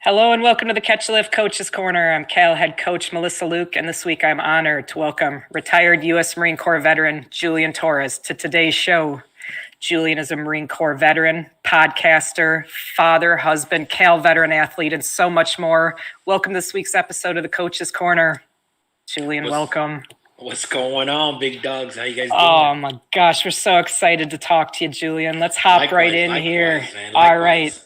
Hello and welcome to the Catch a Lift Coaches Corner. I'm Cal head coach Melissa Luke, and this week I'm honored to welcome retired U.S. Marine Corps veteran Julian Torres to today's show. Julian is a Marine Corps veteran, podcaster, father, husband, Cal veteran athlete, and so much more. Welcome to this week's episode of the Coaches Corner. Julian, welcome. What's going on, big dogs? How you guys doing? Oh my gosh, we're so excited to talk to you, Julian. Let's hop right in here. Man, all right.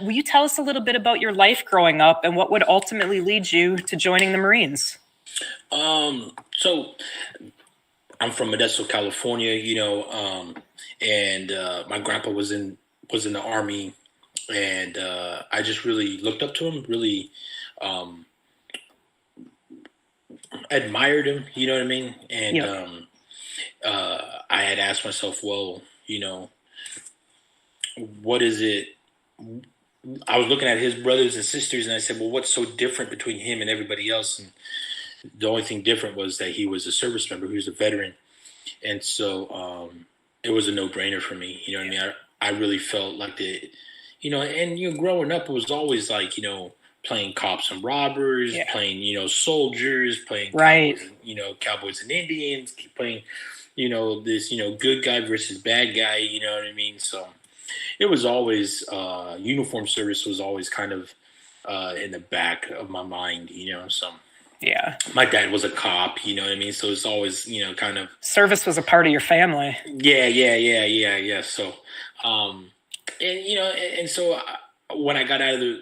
Will you tell us a little bit about your life growing up and what would ultimately lead you to joining the Marines? So I'm from Modesto, California, and my grandpa was in the Army, and I just really looked up to him, really admired him, you know what I mean? And I had asked myself, well, what is it? I was looking at his brothers and sisters, and I said, well, what's so different between him and everybody else? And the only thing different was that he was a service member. He was a veteran. And so it was a no-brainer for me. You know what I mean? I really felt like growing up, it was always like, playing cops and robbers, playing, soldiers, playing cowboys and Indians, playing, this, good guy versus bad guy, you know what I mean? So it was always uniform service was always kind of in the back of my mind, so my dad was a cop, you know what I mean? So it's always, kind of service was a part of your family. Yeah. So, and so when I got out of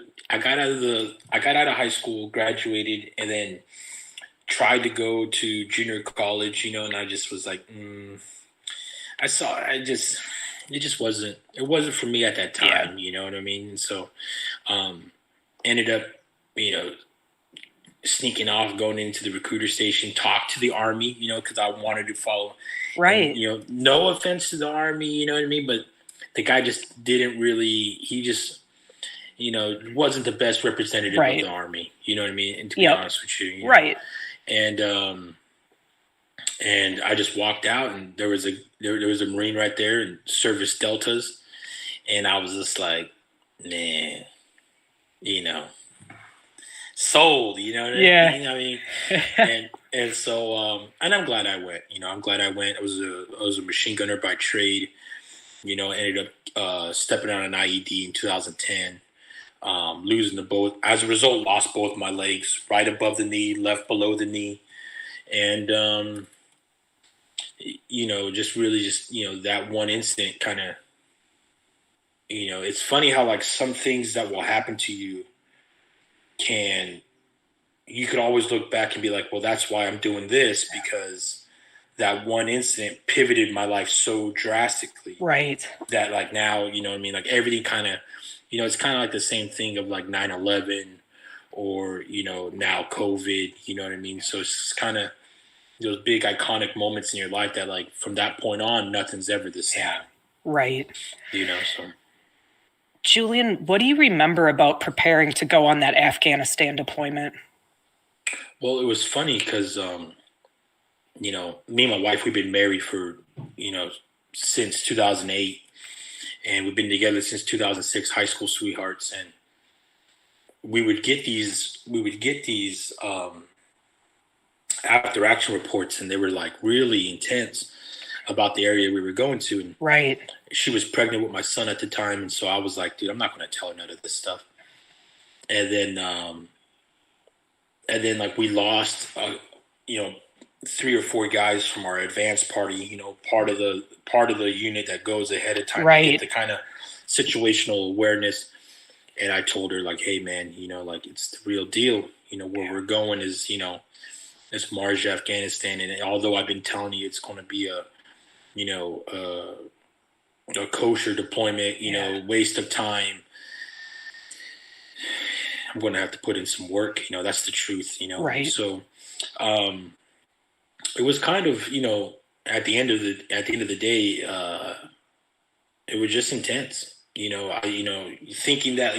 high school, graduated, and then tried to go to junior college, and I just was like, it just wasn't for me at that time, you know what I mean? And so, ended up, sneaking off, going into the recruiter station, talked to the Army, because I wanted to follow. Right. And, no offense to the Army, you know what I mean? But the guy just didn't really, wasn't the best representative of the Army, you know what I mean? And to be honest with you. Right. And I just walked out, and there was a Marine right there and service deltas, and I was just like, man, sold, you know what I mean? I mean, and so and I'm glad I went. I'm glad I went. I was a machine gunner by trade. Ended up stepping on an IED in 2010, losing the both. As a result, lost both my legs, right above the knee, left below the knee, and that one incident kind of, it's funny how like some things that will happen to you you could always look back and be like, well, that's why I'm doing this, because that one incident pivoted my life so drastically. Right. That like now, you know what I mean? Like everything kind of, it's kind of like the same thing of like 9/11 or, now COVID, you know what I mean? So it's kind of those big iconic moments in your life that like from that point on, nothing's ever the same. Right. So. Julian, what do you remember about preparing to go on that Afghanistan deployment? Well, it was funny because, me and my wife, we've been married for, since 2008, and we've been together since 2006, high school sweethearts. And we would get these after action reports, and they were like really intense about the area we were going to. And right. She was pregnant with my son at the time. And so I was like, dude, I'm not going to tell her none of this stuff. And then like we lost, 3 or 4 guys from our advanced party, part of the unit that goes ahead of time to get the kind of situational awareness. And I told her like, hey man, like it's the real deal. Where we're going is, it's Marj, Afghanistan. And although I've been telling you, it's going to be a kosher deployment, waste of time, I'm going to have to put in some work. That's the truth, Right. So, it was kind of, at the end of the day, it was just intense, thinking that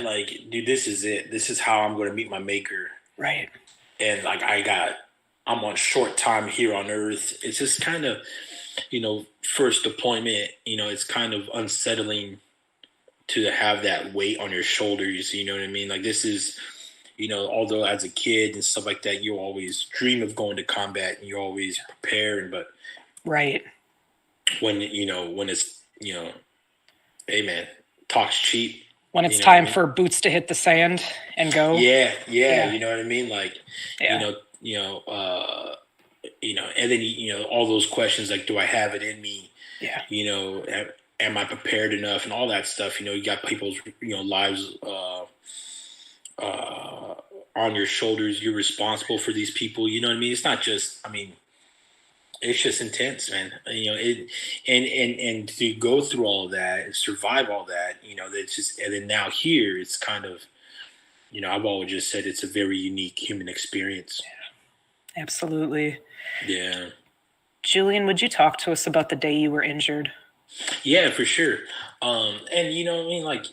like, dude, this is it. This is how I'm going to meet my maker. Right. And like, I'm on short time here on earth. It's just kind of, first deployment, it's kind of unsettling to have that weight on your shoulders. You know what I mean? Like this is, although as a kid and stuff like that, you always dream of going to combat and you're always preparing. But Right. when it's, hey man, talk's cheap. When it's You know what I time mean? for boots to hit the sand and go. Yeah. You know what I mean? Like, Yeah. And then, all those questions like, do I have it in me? Yeah. Am I prepared enough and all that stuff? You got people's, lives on your shoulders. You're responsible for these people. You know what I mean? It's not just, it's just intense, man. And to go through all of that and survive all that, it's just, and then now here, it's kind of, I've always just said it's a very unique human experience. Absolutely. Yeah. Julian, would you talk to us about the day you were injured? Yeah, for sure. And you know what I mean? Like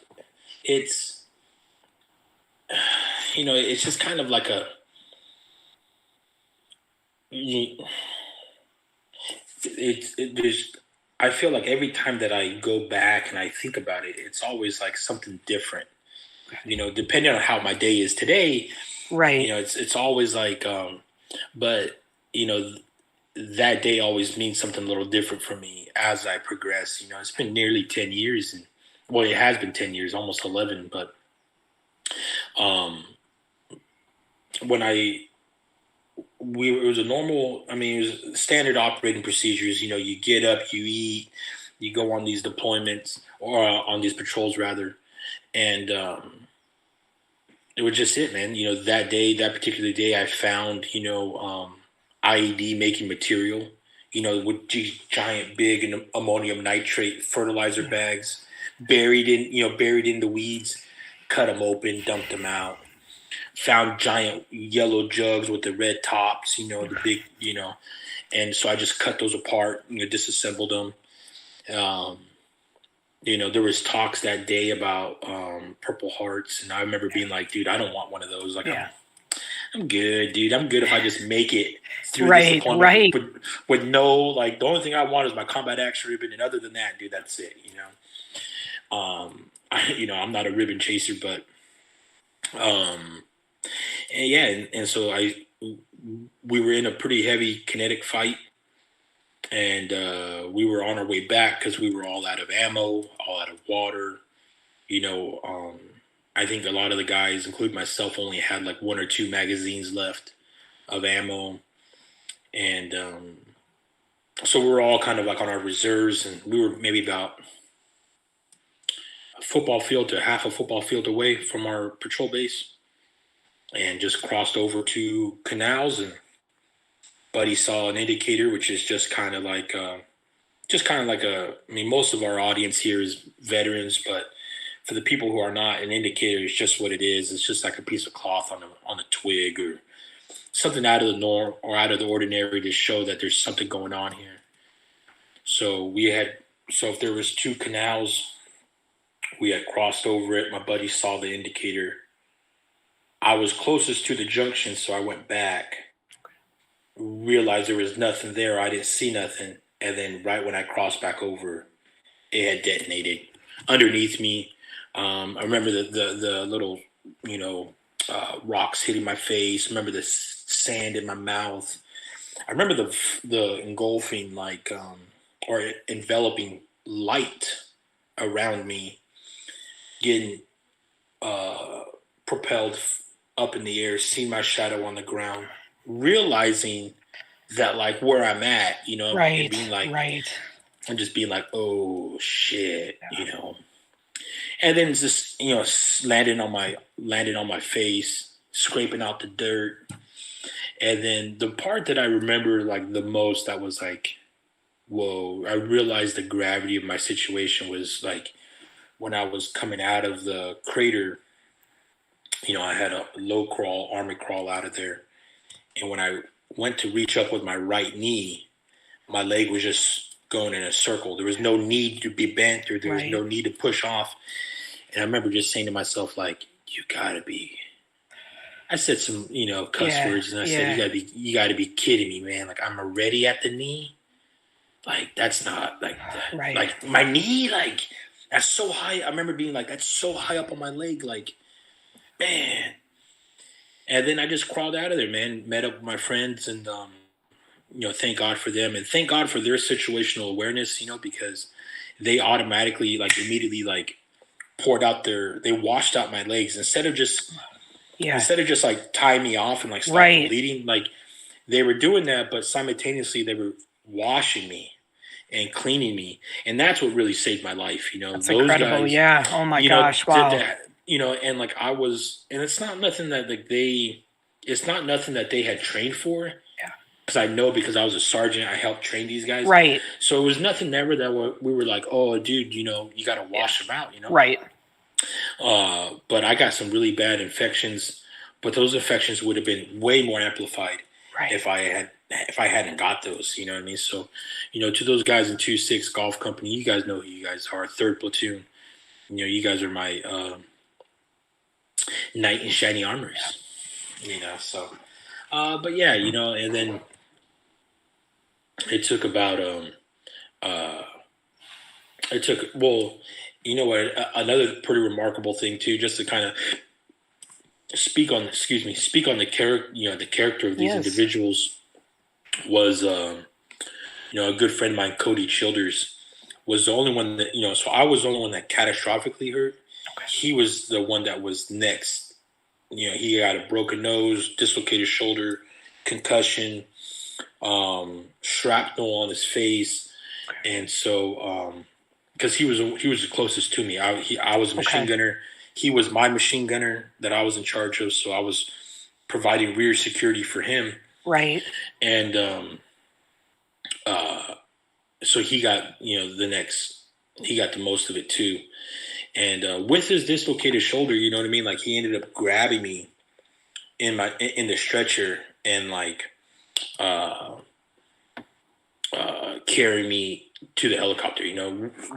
it's, it's just kind of like there's, I feel like every time that I go back and I think about it, it's always like something different, depending on how my day is today, Right. it's always like, but that day always means something a little different for me as I progress. It's been nearly 10 years and well, it has been 10 years, almost 11. But when it was a normal, it was standard operating procedures. You get up, you eat, you go on these deployments or on these patrols rather. And it was just it, man. That particular day I found, IED making material, with giant big and ammonium nitrate fertilizer bags buried in the weeds, cut them open, dumped them out, found giant yellow jugs with the red tops, the big, and so I just cut those apart, disassembled them. There was talks that day about Purple Hearts, and I remember being like, dude, I don't want one of those. Like, Yeah. I'm good, dude. I'm good if I just make it through Right, this deployment right. with no, like, the only thing I want is my combat action ribbon, and other than that, dude, that's it, I'm not a ribbon chaser, but, and so we were in a pretty heavy kinetic fight, and we were on our way back because we were all out of ammo, all out of water, I think a lot of the guys, including myself, only had like 1 or 2 magazines left of ammo. And so we were all kind of like on our reserves, and we were maybe about a football field to half a football field away from our patrol base, and just crossed over to canals. And Buddy saw an indicator, which is just kind of like most of our audience here is veterans, but for the people who are not, an indicator is just what it is. It's just like a piece of cloth on a twig or something out of the norm or out of the ordinary to show that there's something going on here. So if there was 2 canals, we had crossed over it. My buddy saw the indicator. I was closest to the junction, so I went back, realized there was nothing there. I didn't see nothing. And then right when I crossed back over, it had detonated underneath me. I remember the little, rocks hitting my face. I remember the sand in my mouth. I remember the engulfing, or enveloping light around me, getting propelled up in the air, seeing my shadow on the ground, realizing that like where I'm at, Right. and being like, right. and just being like, oh shit, and then it's just, landing on my face, scraping out the dirt. And then the part that I remember like the most, that was like, whoa, I realized the gravity of my situation was like when I was coming out of the crater, I had a low crawl, army crawl out of there. And when I went to reach up with my right knee, my leg was just going in a circle. There was no need to be bent, or there was no need to push off. And I remember just saying to myself, like, you gotta be, I said some, cuss words, and I said, you gotta be kidding me, man. Like, I'm already at the knee. Like, that's not like, Right. like my knee, like, That's so high. I remember being like, that's so high up on my leg. Like, man. And then I just crawled out of there, man. Met up with my friends and, thank God for them and thank God for their situational awareness, because they automatically, like, immediately, like, they washed out my legs instead of just like tying me off and like stop the bleeding. Like, they were doing that, but simultaneously they were washing me and cleaning me, and that's what really saved my life. That's those incredible. guys, Yeah. Oh my gosh. Wow. did that, and like and it's not nothing that it's not nothing that they had trained for. Yeah. Because I know, because I was a sergeant, I helped train these guys. Right. So it was nothing ever that we were like, oh, dude, you got to wash them out. Right. But I got some really bad infections, but those infections would have been way more amplified if I hadn't got those. You know what I mean? So, to those guys in 2-6 Golf Company, you guys know who you guys are. 3rd Platoon. You guys are my knight in shiny armors. So, but yeah, and then it took about another pretty remarkable thing too, just to kind of speak on the character of these individuals, was a good friend of mine, Cody Childers, was the only one that so I was the only one that catastrophically hurt. Okay. He was the one that was next. He got a broken nose, dislocated shoulder, concussion, shrapnel on his face. Okay. And so because he was the closest to me. I was a machine gunner. He was my machine gunner that I was in charge of, so I was providing rear security for him. Right. And so he got he got the most of it too. And with his dislocated shoulder, you know what I mean? Like, he ended up grabbing me in the stretcher and like carrying me to the helicopter,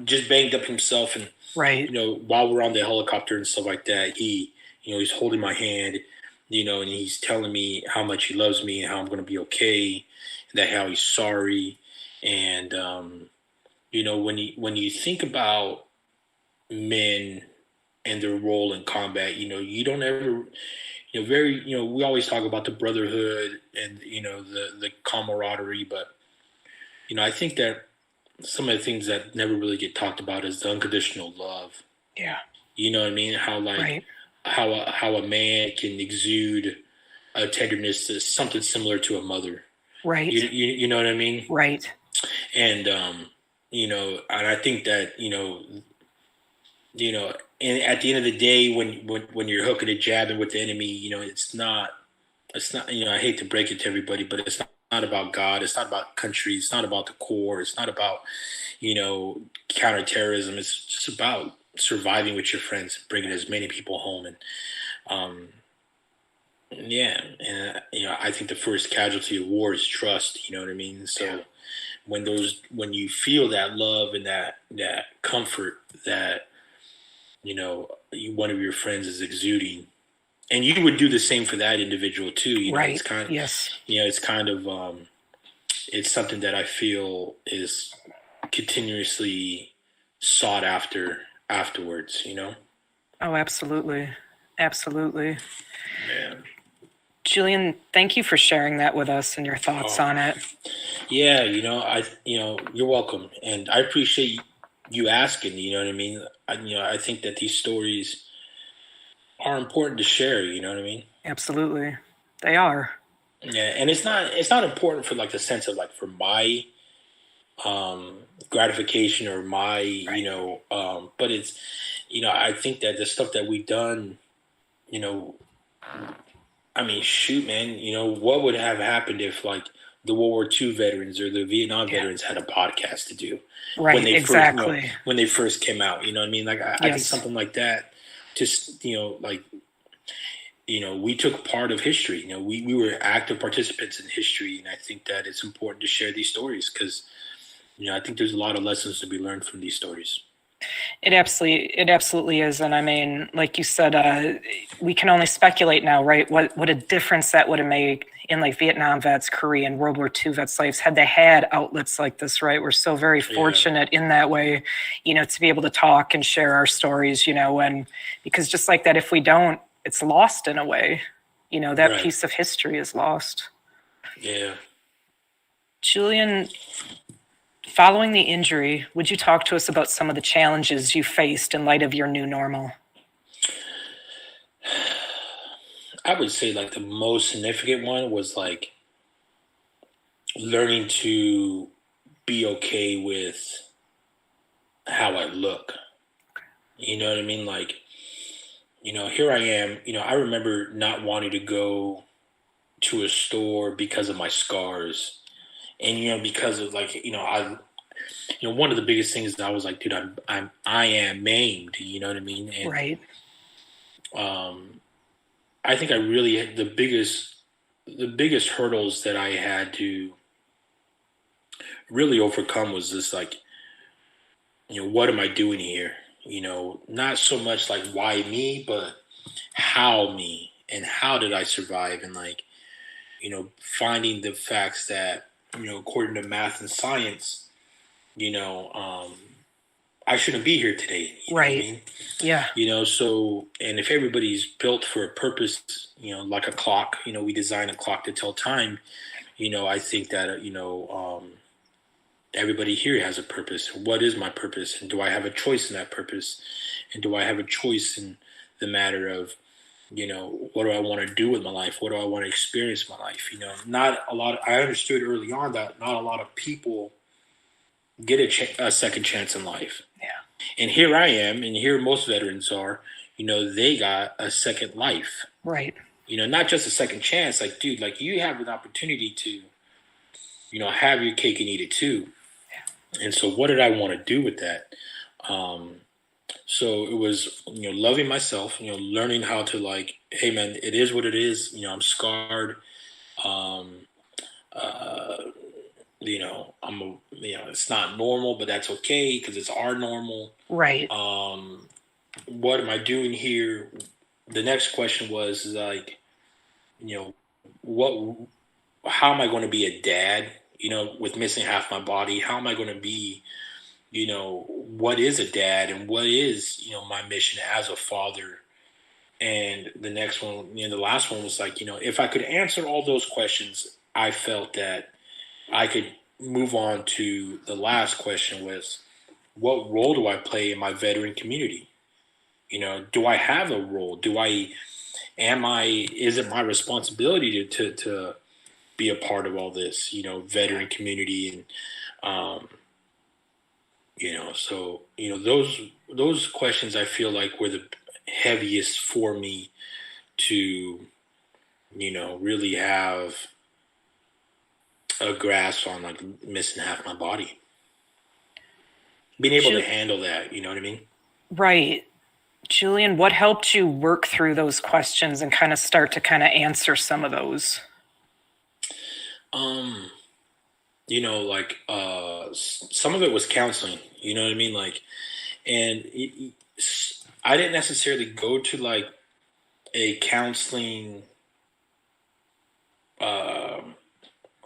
just banged up himself. And, while we're on the helicopter and stuff like that, he, he's holding my hand, and he's telling me how much he loves me and how I'm going to be okay, and how he's sorry. And, when you think about men and their role in combat, you don't ever, we always talk about the brotherhood and, the camaraderie, but, I think that some of the things that never really get talked about is the unconditional love. Yeah. You know what I mean? How how a man can exude a tenderness to something similar to a mother. Right. You know what I mean? Right. And and I think that, and at the end of the day, when you're hooking and jabbing with the enemy, it's not, I hate to break it to everybody, but it's not about God. It's not about country. It's not about the Corps. It's not about, counterterrorism. It's just about surviving with your friends, bringing as many people home. And, I think the first casualty of war is trust. You know what I mean? So when you feel that love and that comfort that, one of your friends is exuding, and you would do the same for that individual too. Right. It's kind of, yes. It's kind of, it's something that I feel is continuously sought after afterwards, Oh, absolutely. Absolutely. Yeah. Julian, thank you for sharing that with us and your thoughts on it. Yeah. You're welcome. And I appreciate you asking, you know what I mean? I think that these stories are important to share, you know what I mean? Absolutely. They are. Yeah. And it's not important for like the sense of like for my gratification or my, but it's, I think that the stuff that we've done, I mean, shoot, man, what would have happened if like the World War II veterans or the Vietnam veterans had a podcast to do? Right, when they exactly. First, when they first came out, you know what I mean? Like, I think something like that, just, we took part of history. We were active participants in history, and I think that it's important to share these stories because, I think there's a lot of lessons to be learned from these stories. It absolutely is. And I mean, like you said, we can only speculate now, right? What a difference that would have made in like Vietnam vets, Korean, World War II vets, slaves, had they had outlets like this, right? We're so very fortunate in that way, to be able to talk and share our stories, and because just like that, if we don't, it's lost in a way, that Right. piece of history is lost. Yeah. Julian, following the injury, would you talk to us about some of the challenges you faced in light of your new normal? I would say like the most significant one was like learning to be okay with how I look. You know what I mean? Like, here I am, I remember not wanting to go to a store because of my scars. And, because of like, one of the biggest things that I was like, dude, I am maimed, you know what I mean? And, Right. I think I really the biggest hurdles that I had to really overcome was this like, what am I doing here? Not so much like why me, but how me and how did I survive, and like, finding the facts that, according to math and science, I shouldn't be here today. You know what I Right. mean? Yeah. So, and if everybody's built for a purpose, like a clock, we design a clock to tell time, I think that, everybody here has a purpose. What is my purpose? And do I have a choice in that purpose? And do I have a choice in the matter of, what do I want to do with my life? What do I want to experience in my life? Not a lot. I understood early on that not a lot of people get a second chance in life. Yeah. And here I am, and here most veterans are, they got a second life. Right. Not just a second chance. Like, dude, like you have an opportunity to, have your cake and eat it too. Yeah. And so what did I want to do with that? So it was, loving myself, learning how to like, hey man, it is what it is. I'm scarred. It's not normal, but that's okay because it's our normal. Right. What am I doing here? The next question was like, what? How am I going to be a dad? With missing half my body, how am I going to be? What is a dad, and what is my mission as a father? And the next one, the last one was like, if I could answer all those questions, I felt that I could move on to the last question was, what role do I play in my veteran community? Do I have a role? Is it my responsibility to be a part of all this, veteran community? And, so, those questions I feel like were the heaviest for me to, really have a grasp on, like missing half my body, being able to handle that. You know what I mean? Right. Julian, what helped you work through those questions and kind of start to kind of answer some of those? Some of it was counseling, you know what I mean? Like, and I didn't necessarily go to like a counseling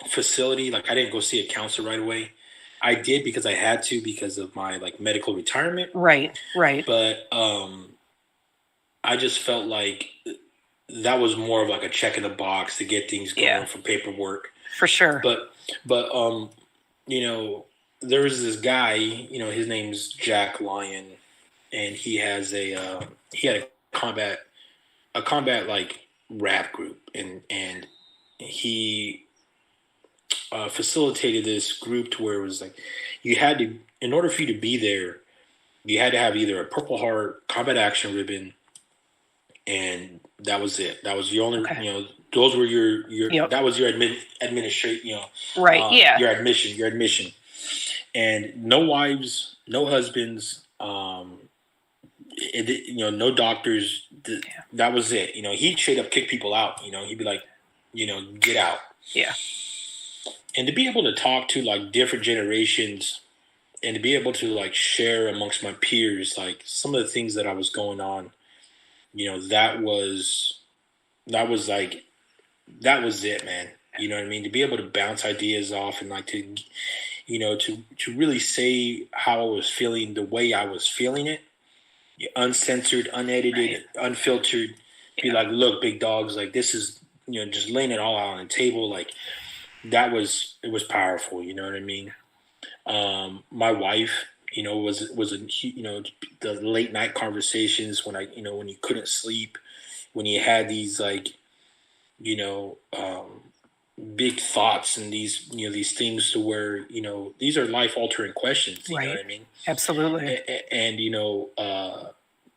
facility. Like I didn't go see a counselor right away. I did because I had to because of my like medical retirement. Right. But I just felt like that was more of like a check in the box to get things going for paperwork. For sure. But there was this guy, his name's Jack Lyon, and he had a combat like rap group, and he facilitated this group to where it was like you had to, in order for you to be there, you had to have either a Purple Heart combat action ribbon, and that was it. That was the only those were your that was your administration, right. your admission, and no wives, no husbands, no doctors. That was it. He'd straight up kick people out. He'd be like, get out. Yeah. And to be able to talk to like different generations and to be able to like share amongst my peers, like some of the things that I was going on, that was like that was it, man. You know what I mean? To be able to bounce ideas off and like to, to really say how I was feeling the way I was feeling it, uncensored, unedited, Right. unfiltered. Be Yeah. like, look, big dogs, like this is, just laying it all out on the table. Like it was powerful. You know what I mean? My wife, was the late night conversations when when you couldn't sleep, when you had these like, you know, big thoughts and these things to where, these are life altering questions. You know what Right. I mean? Absolutely. And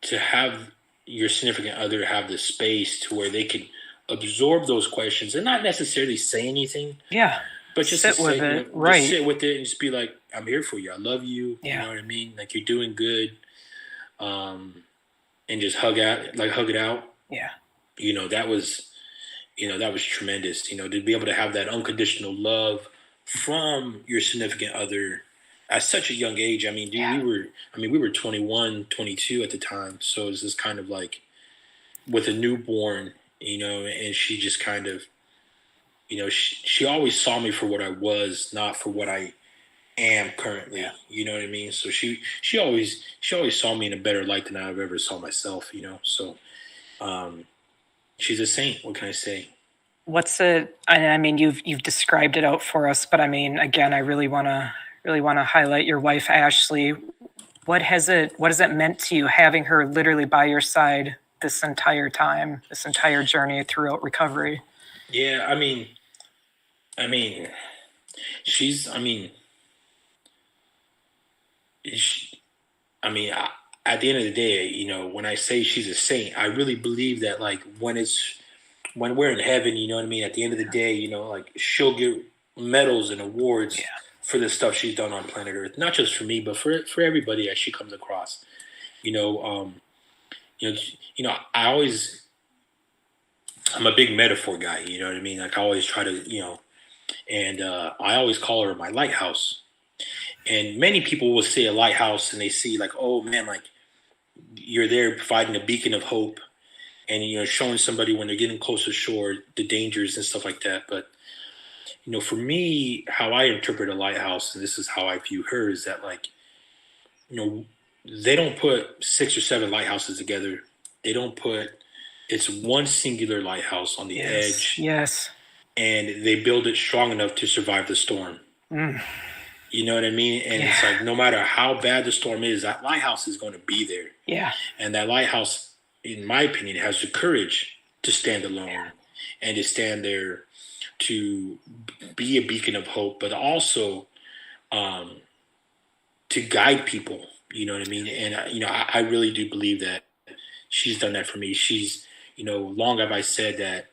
to have your significant other have the space to where they can absorb those questions and not necessarily say anything, Yeah. but just to Sit with say, it. just Right. sit with it and just be like, I'm here for you. I love you. You Yeah. know what I mean? Like you're doing good. Um, and just hug it out. Yeah. That was, that was tremendous. To be able to have that unconditional love from your significant other at such a young age. I mean, dude, Yeah. we were 21, 22 at the time. So it's this kind of like with a newborn, and she just kind of, she always saw me for what I was, not for what I am currently. Yeah. You know what I mean? So she always saw me in a better light than I've ever saw myself. So um, she's a saint. What can I say? What's it? I mean, you've described it out for us, but I mean, again, I really want to highlight your wife, Ashley. What has it meant to you having her literally by your side this entire time, this entire journey throughout recovery? Yeah, I mean, she's. She, at the end of the day, when I say she's a saint, I really believe that like when we're in heaven, you know what I mean. At the end of the day, like she'll get medals and awards Yeah. for the stuff she's done on planet Earth, not just for me, but for everybody that she comes across. You know, um, I always I'm a big metaphor guy. You know what I mean. Like I always try to, and I always call her my lighthouse. And many people will say a lighthouse, and they see like, oh man, like you're there providing a beacon of hope, and showing somebody when they're getting close to shore the dangers and stuff like that. But for me, how I interpret a lighthouse, and this is how I view her, is that like, you know, they don't put 6 or 7 lighthouses together. They don't put it's one singular lighthouse on the Yes. edge, Yes. and they build it strong enough to survive the storm. Mm. You know what I mean? And it's Yeah. like no matter how bad the storm is, that lighthouse is going to be there. Yeah. And that lighthouse, in my opinion, has the courage to stand alone and to stand there to be a beacon of hope, but also um, to guide people. You know what I mean? And I really do believe that she's done that for me. She's, long have I said that,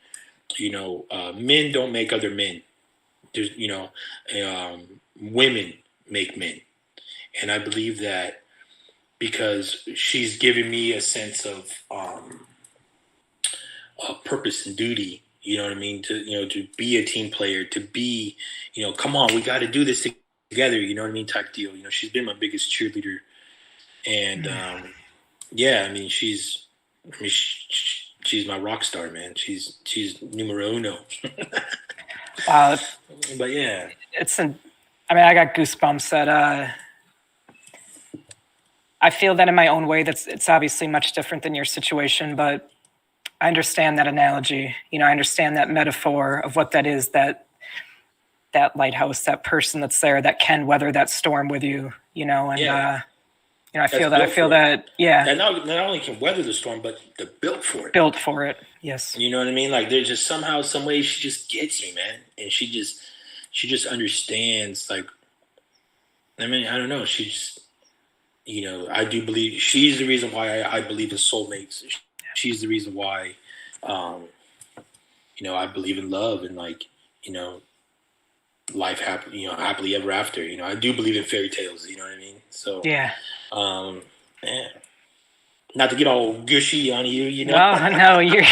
men don't make other men. There's, women make men, and I believe that because she's given me a sense of purpose and duty. You know what I mean? To be a team player, to be, come on, we got to do this together. You know what I mean? Type deal. She's been my biggest cheerleader, and yeah, I mean, she's my rock star, man. She's numero uno. Wow. But yeah, I mean, I got goosebumps I feel that in my own way. It's obviously much different than your situation, but I understand that analogy. I understand that metaphor of what that is, that lighthouse, that person that's there that can weather that storm with you, and yeah, I that's feel that. I built feel for it. that. Yeah. That not only can weather the storm, but they're built for it. Built for it. Yes. You know what I mean? Like there's just somehow, some way, she just gets you, man, and she just understands. Like, I mean, I don't know. I do believe she's the reason why I believe in soulmates. She's the reason why, um, I believe in love and like, life happily ever after. I do believe in fairy tales. You know what I mean? So, Yeah. um, yeah. Not to get all gushy on you, No, no, you're.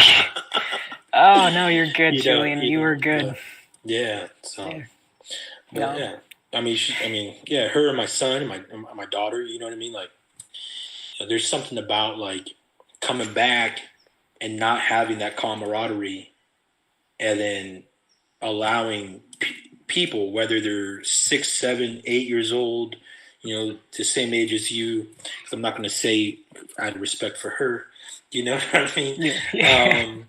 Oh no, you're good, Julian. You were good. Yeah. So, Yeah. but No. yeah. Yeah, her and my son and my daughter. You know what I mean? Like, there's something about like coming back and not having that camaraderie and then allowing people, whether they're 6, 7, 8 years old, the same age as you. 'Cause I'm not going to say out of respect for her, you know what I mean? Yeah.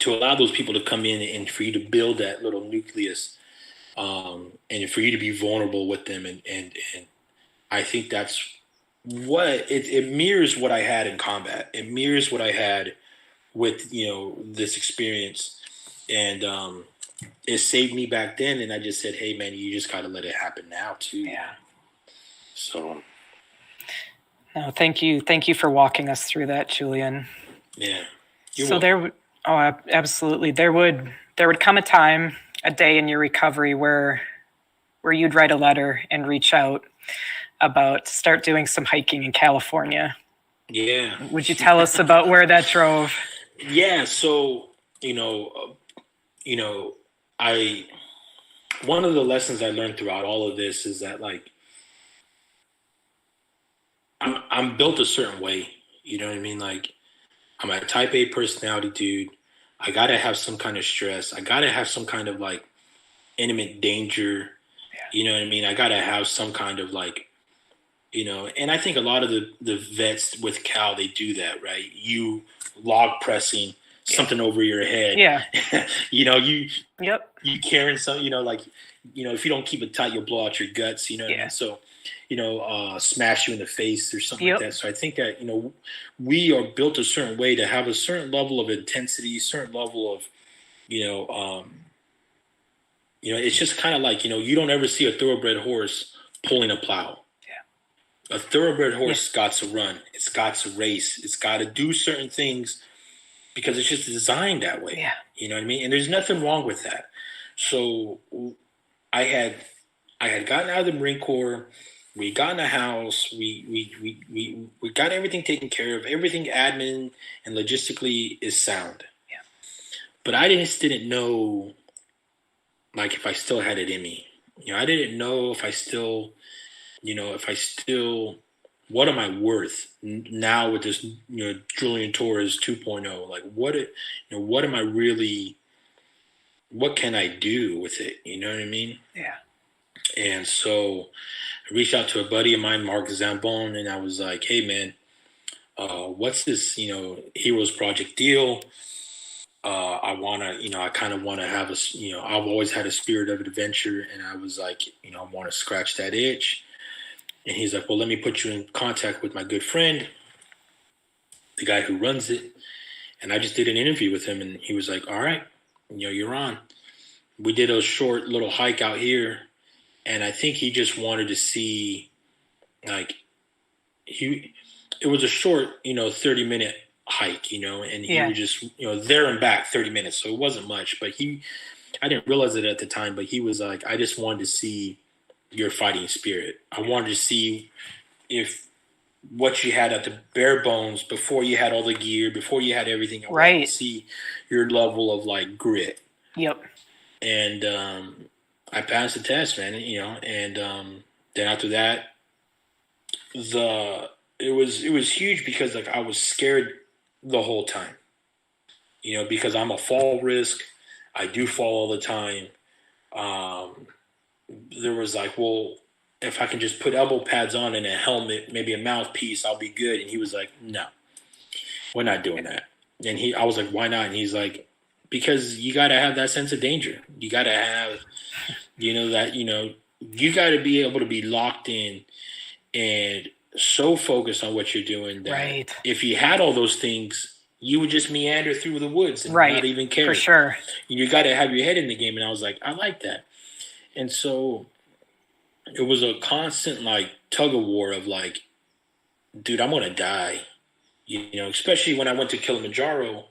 To allow those people to come in and for you to build that little nucleus, and for you to be vulnerable with them, and I think that's what it mirrors what I had in combat. It mirrors what I had with this experience, and it saved me back then. And I just said, hey man, you just got to let it happen now too. Yeah. So No, thank you for walking us through that, Julian. yeah. Absolutely, there would come a day in your recovery where you'd write a letter and reach out about start doing some hiking in California. Yeah. Would you tell us about where that drove? Yeah. So, one of the lessons I learned throughout all of this is that, like, I'm built a certain way. You know what I mean? Like, I'm a type A personality dude. I got to have some kind of stress. I got to have some kind of like imminent danger. Yeah. You know what I mean? I got to have some kind of like, and I think a lot of the vets with Cal, they do that, right? You log pressing something over your head. Yeah. You Yep. you carrying some, if you don't keep it tight, you'll blow out your guts, what I mean? So, smash you in the face or something like that. So I think that, we are built a certain way to have a certain level of intensity, certain level of, it's just kind of like, you don't ever see a thoroughbred horse pulling a plow. A thoroughbred horse got to run. It's got to race. It's got to do certain things because it's just designed that way. Yeah. You know what I mean? And there's nothing wrong with that. So I had gotten out of the Marine Corps. We got in a house. We got everything taken care of. Everything admin and logistically is sound. Yeah. But I just didn't know, like, if I still had it in me. I didn't know if I still, what am I worth now with this, Julian Torres 2.0? Like, what am I really, what can I do with it? You know what I mean? Yeah. And so I reached out to a buddy of mine, Mark Zambon, and I was like, hey man, what's this, Heroes Project deal? I kind of want to have I've always had a spirit of adventure, and I was like, I want to scratch that itch. And he's like, well, let me put you in contact with my good friend, the guy who runs it. And I just did an interview with him, and he was like, all right, you're on. We did a short little hike out here, and I think he just wanted to see, like, it was a short, 30-minute hike, and he would just, there and back 30 minutes. So it wasn't much, but I didn't realize it at the time, but he was like, I just wanted to see your fighting spirit. I wanted to see if what you had at the bare bones before you had all the gear, before you had everything. I wanted to see your level of like grit. Yep. And I passed the test, man. And then after that, it was huge because like I was scared the whole time. Because I'm a fall risk. I do fall all the time. There was like, well, if I can just put elbow pads on and a helmet, maybe a mouthpiece, I'll be good. And he was like, no, we're not doing that. And I was like, why not? And he's like, because you got to have that sense of danger. You got to have, that, you got to be able to be locked in and so focused on what you're doing that if you had all those things, you would just meander through the woods and not even care. For sure. You got to have your head in the game. And I was like, I like that. And so it was a constant like tug of war of like, dude, I'm going to die, especially when I went to Kilimanjaro,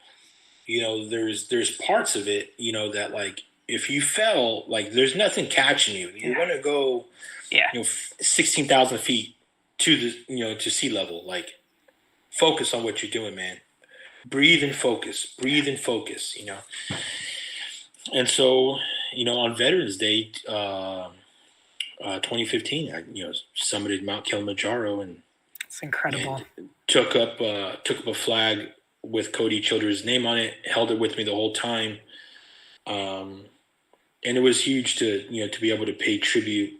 there's parts of it, that like, if you fell, like there's nothing catching you. You're going to go, 16,000 feet to the, to sea level. Like, focus on what you're doing, man. Breathe and focus, And so, on Veterans Day, 2015, I, summited Mount Kilimanjaro and it's incredible. And took up a flag with Cody Childers' name on it, held it with me the whole time. And it was huge to be able to pay tribute,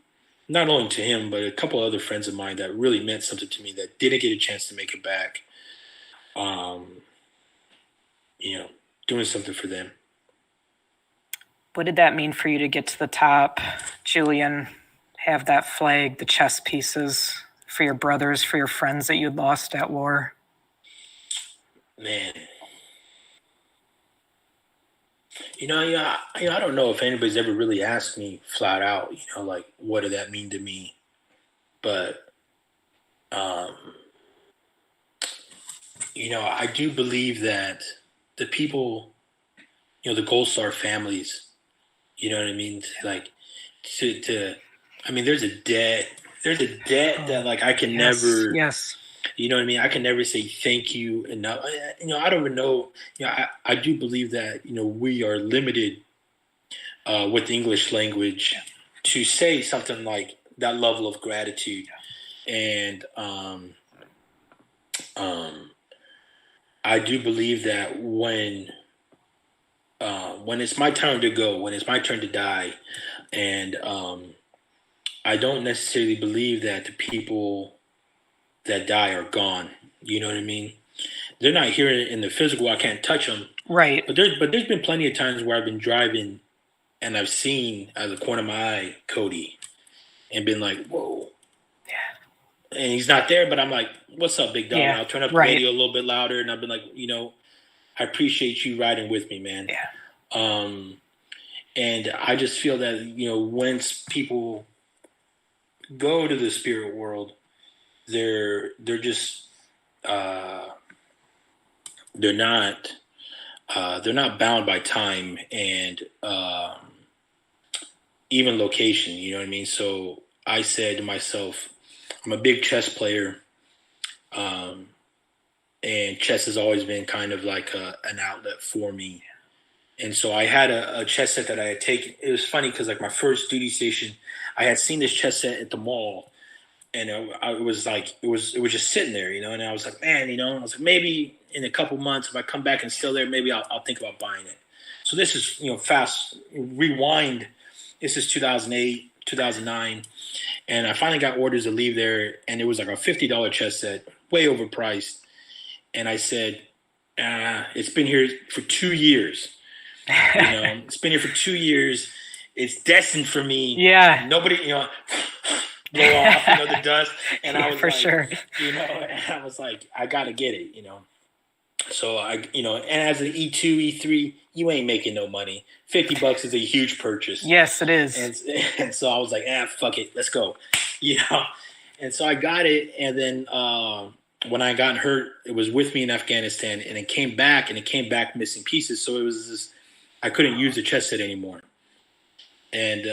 not only to him, but a couple other friends of mine that really meant something to me that didn't get a chance to make it back. Doing something for them. What did that mean for you to get to the top, Julian? Have that flag, the chess pieces for your brothers, for your friends that you'd lost at war? Man. I don't know if anybody's ever really asked me flat out, like, what did that mean to me? But, I do believe that the people, the Gold Star families, you know what I mean? Like, there's a debt that, like, I can never, yes. You know what I mean? I can never say thank you enough. I don't even know. I do believe that, we are limited with the English language to say something like that level of gratitude. And I do believe that when it's my turn to go, when it's my turn to die, and I don't necessarily believe that the people that die are gone. You know what I mean? They're not here in the physical. I can't touch them. Right. But there's been plenty of times where I've been driving and I've seen out of the corner of my eye Cody and been like, whoa. Yeah. And he's not there, but I'm like, what's up, big dog? Yeah. And I'll turn up the radio a little bit louder, and I've been like, I appreciate you riding with me, man. Yeah. And I just feel that, once people go to the spirit world, they're just they're not bound by time and even location. You know what I mean? So I said to myself, I'm a big chess player, and chess has always been kind of like an outlet for me. And so I had a chess set that I had taken. It was funny because, like, my first duty station, I had seen this chess set at the mall. And it was just sitting there, and I was like, man, I was like, maybe in a couple months, if I come back and it's still there, maybe I'll think about buying it. So this is, fast rewind. This is 2008, 2009. And I finally got orders to leave there. And it was like a $50 chess set, way overpriced. And I said, it's been here for 2 years. It's been here for 2 years. It's destined for me. Yeah. Nobody, blow off, the dust. And I was for like, sure. And I was like, I got to get it, So and as an E2, E3, you ain't making no money. $50 is a huge purchase. Yes, it is. And so I was like, fuck it. Let's go. And so I got it. And then when I got hurt, it was with me in Afghanistan, and it came back missing pieces. So it was I couldn't use the chess set anymore. And,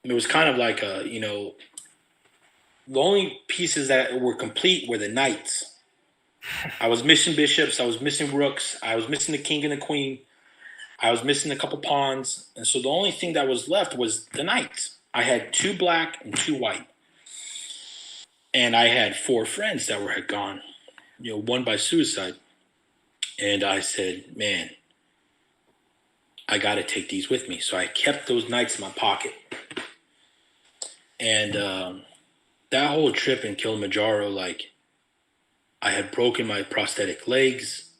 it was kind of like the only pieces that were complete were the knights. I was missing bishops. I was missing rooks. I was missing the king and the queen. I was missing a couple pawns. And so the only thing that was left was the knights. I had 2 black and 2 white. And I had 4 friends that had gone, one by suicide. And I said, man, I got to take these with me. So I kept those knights in my pocket. And that whole trip in Kilimanjaro, like, I had broken my prosthetic legs.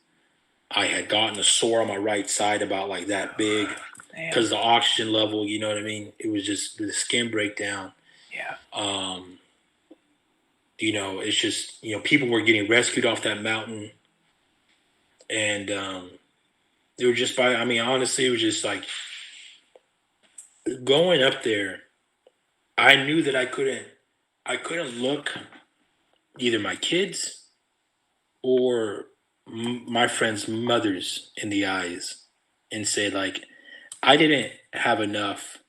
I had gotten a sore on my right side about like that big because the oxygen level, you know what I mean? It was just the skin breakdown. Yeah. It's just, people were getting rescued off that mountain. And they were just honestly, it was just like going up there. I knew that I couldn't look either my kids or my friends' mothers in the eyes and say, like, I didn't have enough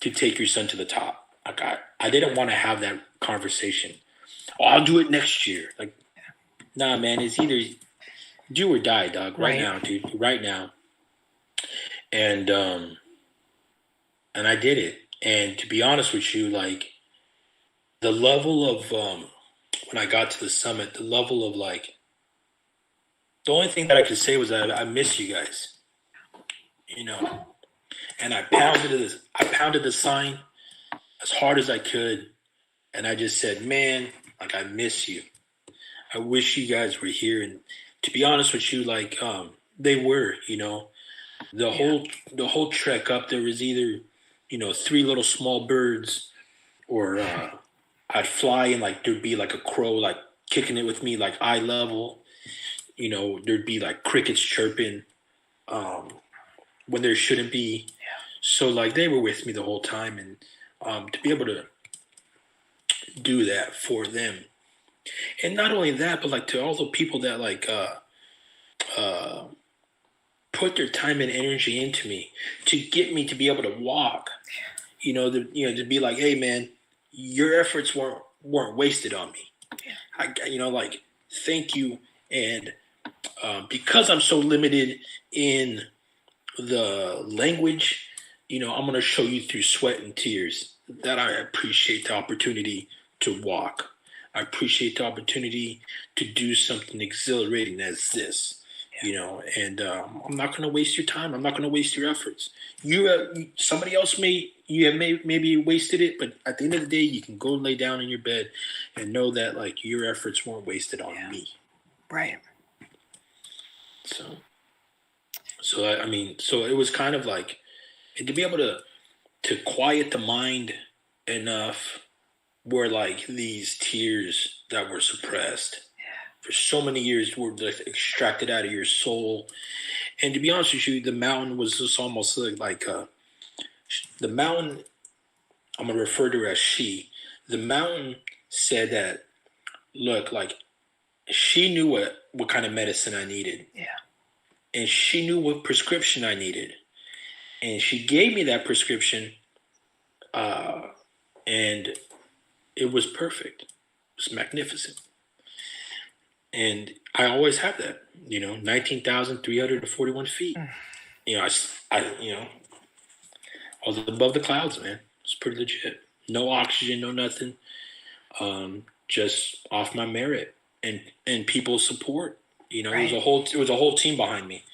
to take your son to the top. Like, I didn't want to have that conversation. Oh, I'll do it next year. Like, nah, man, it's either do or die, dog. Right now, dude. Right now. And I did it. And to be honest with you, like, the level of when I got to the summit, the level of like The only thing that I could say was that I miss you guys, you know. And I pounded the sign as hard as I could, and I just said, "Man, like I miss you. I wish you guys were here." And to be honest with you, like they were, you know, the Yeah. whole trek up there was either, you know, three little small birds, or I'd fly and like there'd be like a crow like kicking it with me like eye level. You know, there'd be like crickets chirping um, when there shouldn't be. So like they were with me the whole time, and to be able to do that for them, and not only that, but like to all the people that like uh, put their time and energy into me to get me to be able to walk. To be like, hey man, your efforts weren't wasted on me. Like thank you, and because I'm so limited in the language, I'm going to show you through sweat and tears that I appreciate the opportunity to walk. I appreciate the opportunity to do something exhilarating as this, and I'm not going to waste your time. I'm not going to waste your efforts. Somebody else maybe wasted it, but at the end of the day, you can go lay down in your bed and know that like your efforts weren't wasted on me. Right. So it was kind of like, and to be able to quiet the mind enough where like these tears that were suppressed for so many years were like extracted out of your soul. And to be honest with you, the mountain was just almost like the mountain, I'm going to refer to her as she. The mountain said that, look, like she knew what kind of medicine I needed. Yeah. And she knew what prescription I needed. And she gave me that prescription, and it was perfect. It was magnificent. And I always have that, 19,341 feet. I was above the clouds, man. It's pretty legit. No oxygen, no nothing. Just off my merit and people's support. Right. It was a whole team behind me.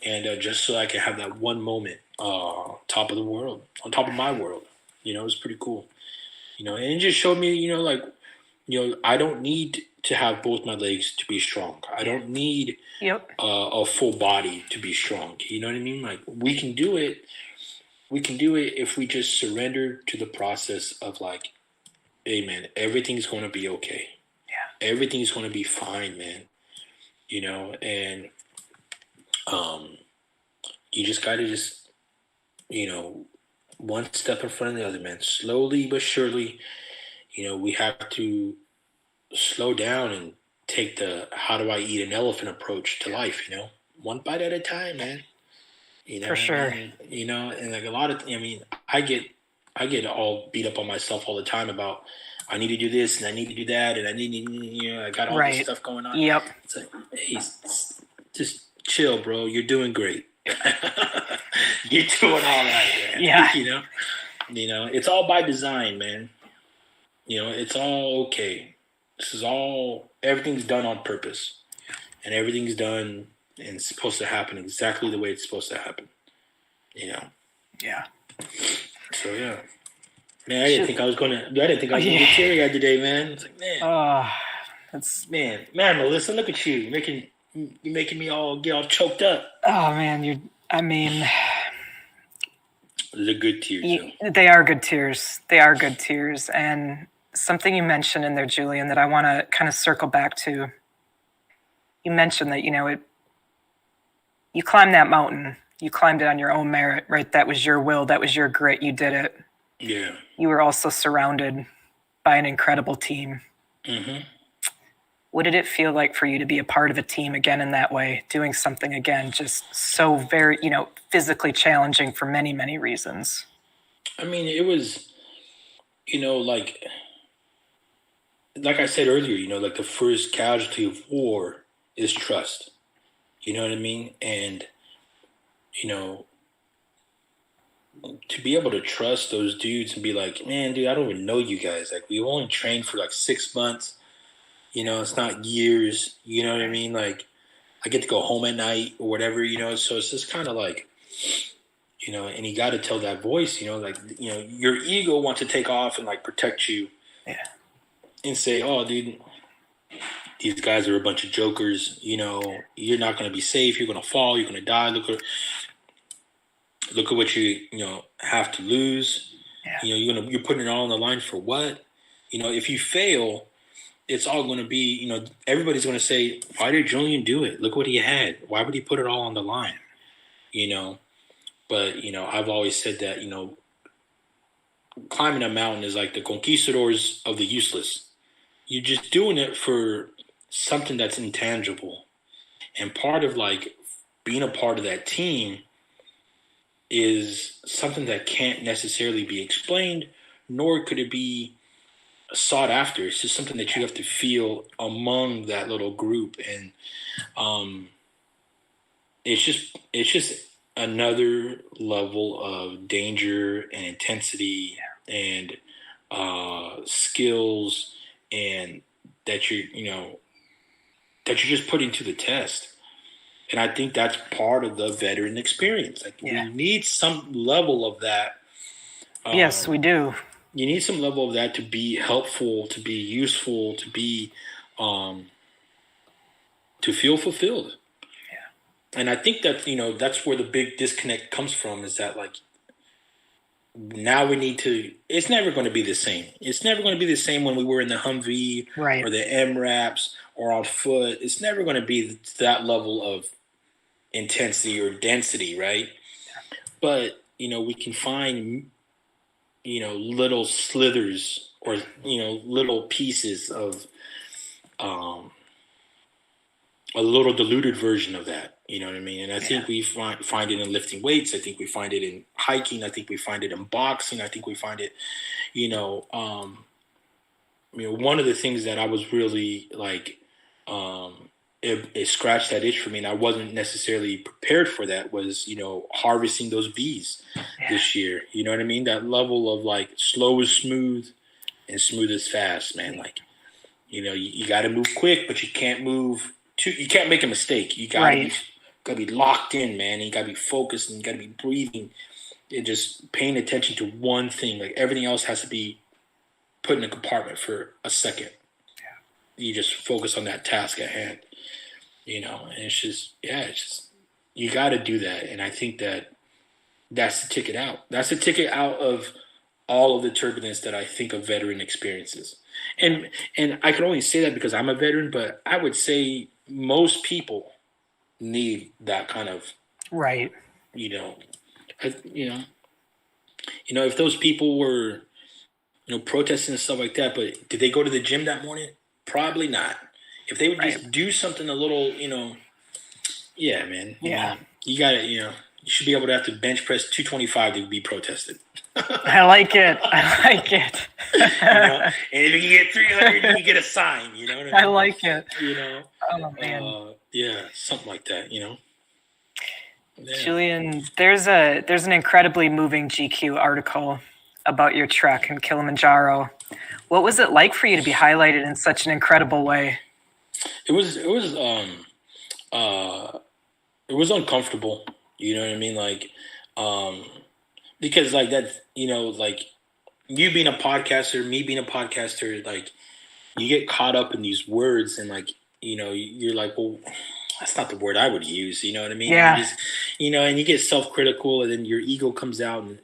And just so I could have that one moment, top of the world, on top of my world, it was pretty cool. And it just showed me, I don't need to have both my legs to be strong. I don't need a full body to be strong. You know what I mean? Like we can do it. We can do it if we just surrender to the process of like, hey man, everything's going to be okay. Yeah. Everything's going to be fine, man. And you just got to one step in front of the other, man. Slowly but surely, we have to slow down and take the how do I eat an elephant approach to life, one bite at a time, man. For sure. And like a lot of, I get all beat up on myself all the time about I need to do this and I need to do that and I got all this stuff going on. Yep. It's like, hey, just chill, bro. You're doing great. You're doing all right, man. Yeah. It's all by design, man. It's all okay. Everything's done on purpose. And everything's done and supposed to happen exactly the way it's supposed to happen. Yeah. So yeah. Man, I didn't think I was gonna get teary-eyed today, man. It's like, man. Melissa, look at you. You're making me get all choked up. Oh man, They're good tears, though. They are good tears. They are good tears. And something you mentioned in there, Julian, that I want to kind of circle back to. You mentioned that, you climbed that mountain. You climbed it on your own merit, right? That was your will. That was your grit. You did it. Yeah. You were also surrounded by an incredible team. Mm-hmm. What did it feel like for you to be a part of a team again in that way, doing something again, just so very, physically challenging for many, many reasons? I mean, it was, like I said earlier, like the first casualty of war is trust. You know what I mean? And, to be able to trust those dudes and be like, man, dude, I don't even know you guys. Like, we only trained for like 6 months. It's not years. You know what I mean? Like, I get to go home at night or whatever, so it's just kind of like, and you got to tell that voice, like, your ego wants to take off and like protect you and say, oh, dude, these guys are a bunch of jokers. You're not going to be safe. You're going to fall. You're going to die. Look at what you have to lose. Yeah. You're putting it all on the line for what? If you fail, it's all going to be, everybody's going to say, why did Julian do it? Look what he had. Why would he put it all on the line? But, I've always said that, climbing a mountain is like the conquistadors of the useless. You're just doing it for something that's intangible. And part of like being a part of that team is something that can't necessarily be explained, nor could it be sought after. It's just something that you have to feel among that little group. And it's just another level of danger and intensity and skills, and that you're just putting to the test. And I think that's part of the veteran experience. Like we need some level of that. Yes, we do. You need some level of that to be helpful, to be useful, to be to feel fulfilled. Yeah. And I think that that's where the big disconnect comes from, is that like now we need to. It's never going to be the same. It's never going to be the same when we were in the Humvee or the MRAPs or on foot. It's never going to be that level of intensity or density, right? But we can find little slithers or little pieces of a little diluted version of that. You know what I mean? And I think we find it in lifting weights. I think we find it in hiking. I think we find it in boxing. I think we find it, one of the things that I was really like, it scratched that itch for me, and I wasn't necessarily prepared for that, was, harvesting those V's this year. You know what I mean? That level of like slow is smooth and smooth is fast, man. Like, you got to move quick, but you can't you can't make a mistake. You got to be locked in, man. And you got to be focused, and you got to be breathing and just paying attention to one thing. Like everything else has to be put in a compartment for a second. Yeah. You just focus on that task at hand. And it's just, you got to do that. And I think that's the ticket out. That's the ticket out of all of the turbulence that I think a veteran experiences. And I can only say that because I'm a veteran, but I would say most people need that kind of, if those people were, protesting and stuff like that, but did they go to the gym that morning? Probably not. If they would just do something a little, man. You got to, you should be able to have to bench press 225 to be protested. I like it. And if you get 300, you get a sign. You know what I mean? I like it. Oh man. Something like that. Yeah. Julian, there's an incredibly moving GQ article about your trek in Kilimanjaro. What was it like for you to be highlighted in such an incredible way? It was uncomfortable. You know what I mean? Like, because like that, like you being a podcaster, me being a podcaster, like you get caught up in these words, and like, you're like, well, that's not the word I would use. You know what I mean? Yeah. And you get self-critical, and then your ego comes out, and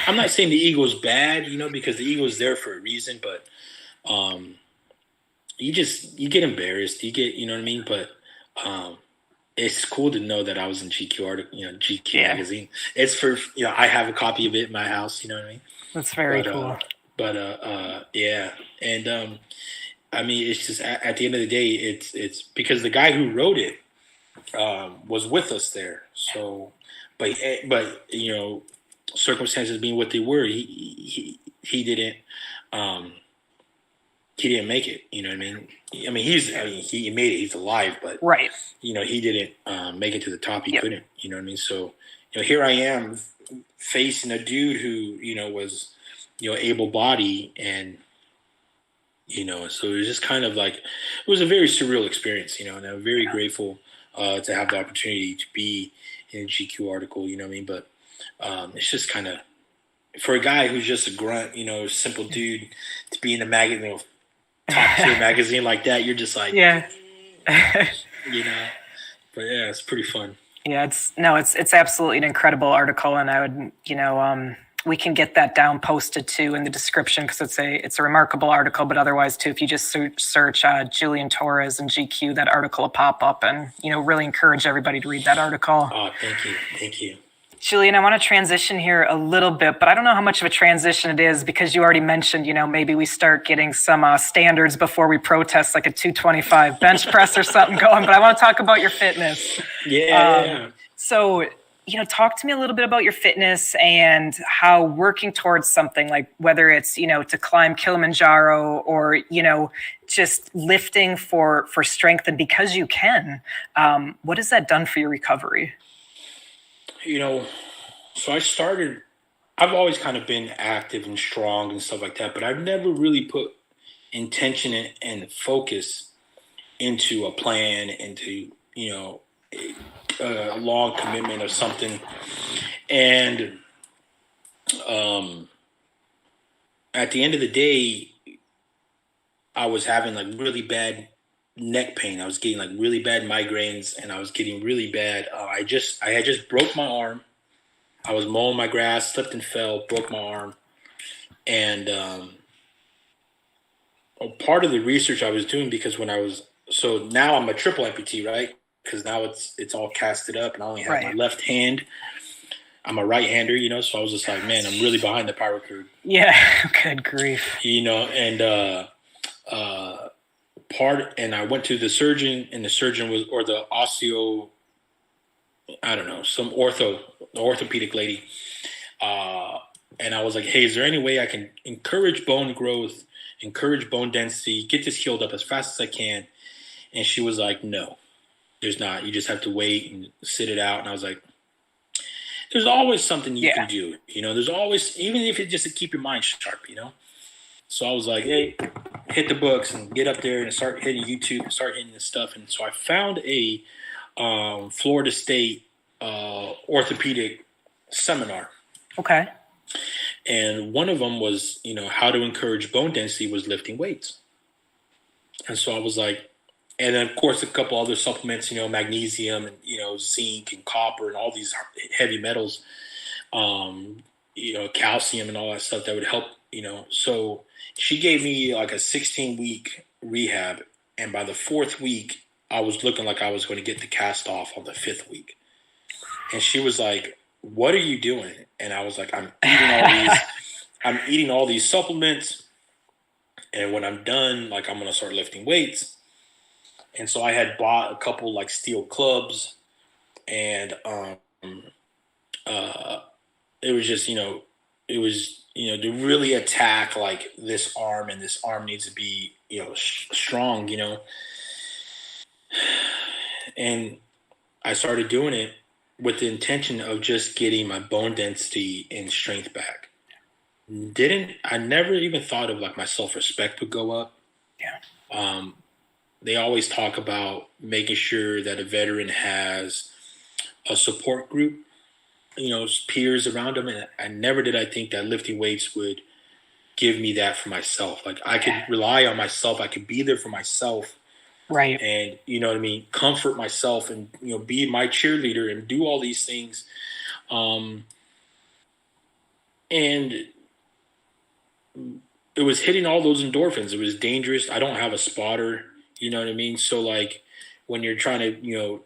I'm not saying the ego is bad, because the ego is there for a reason, but you get embarrassed. You get, you know what I mean? But it's cool to know that I was in GQ GQ magazine. It's for, I have a copy of it in my house. You know what I mean? That's very cool. And I mean, it's just at the end of the day, it's because the guy who wrote it was with us there. So, but circumstances being what they were, he didn't make it. You know what I mean? he made it. He's alive, but he didn't make it to the top. He couldn't. You know what I mean? So, here I am facing a dude who was able-bodied, and So it was just kind of like, it was a very surreal experience, and I'm very grateful to have the opportunity to be in a GQ article, you know what I mean? But it's just kind of, for a guy who's just a grunt, simple dude, to be in a magazine, top tier magazine like that, you're just like, Yeah. you know, but yeah, it's pretty fun. Yeah, it's absolutely an incredible article, and I would, we can get that down posted too in the description because it's a remarkable article. But otherwise too, if you just search Julian Torres and GQ, that article will pop up, and really encourage everybody to read that article. Oh, thank you. Julian, I want to transition here a little bit, but I don't know how much of a transition it is because you already mentioned, maybe we start getting some standards before we protest, like a 225 bench press or something going. But I want to talk about your fitness. Yeah. So, talk to me a little bit about your fitness and how working towards something, like whether it's, to climb Kilimanjaro or, just lifting for strength, and because you can, what has that done for your recovery? So I've always kind of been active and strong and stuff like that, but I've never really put intention and focus into a plan, into, a long commitment of something. And at the end of the day, I was having like really bad neck pain. I was getting like really bad migraines, and I was getting really bad. I had just broke my arm. I was mowing my grass, slipped and fell, broke my arm. And part of the research I was doing, because so now I'm a triple amputee, right? Because now it's all casted up, and I only have my left hand. I'm a right-hander, so I was just like, man, I'm really behind the power curve. Yeah, good grief. And and I went to the surgeon, and the surgeon was, or the osteo, I don't know, some orthopedic lady. And I was like, hey, is there any way I can encourage bone growth, encourage bone density, get this healed up as fast as I can? And she was like, no, there's not. You just have to wait and sit it out. And I was like, there's always something you can do. There's always, even if it's just to keep your mind sharp, So I was like, hey, hit the books and get up there and start hitting YouTube and start hitting this stuff. And so I found a Florida State orthopedic seminar. Okay. And one of them was, how to encourage bone density was lifting weights. And so I was like, and then of course a couple other supplements, magnesium and, zinc and copper and all these heavy metals, calcium and all that stuff that would help, So she gave me like a 16-week rehab. And by the 4th week, I was looking like I was going to get the cast off on the 5th week. And she was like, what are you doing? And I was like, I'm eating all these supplements. And when I'm done, like, I'm going to start lifting weights. And so I had bought a couple like steel clubs, and it was just, to really attack like this arm, and this arm needs to be, strong, And I started doing it with the intention of just getting my bone density and strength back. I never even thought of like my self-respect would go up. Yeah. They always talk about making sure that a veteran has a support group, peers around them. And I never did I think that lifting weights would give me that for myself. Like I could rely on myself. I could be there for myself. Right. And, comfort myself and, be my cheerleader and do all these things. And it was hitting all those endorphins. It was dangerous. I don't have a spotter, you know what I mean? So like when you're trying to,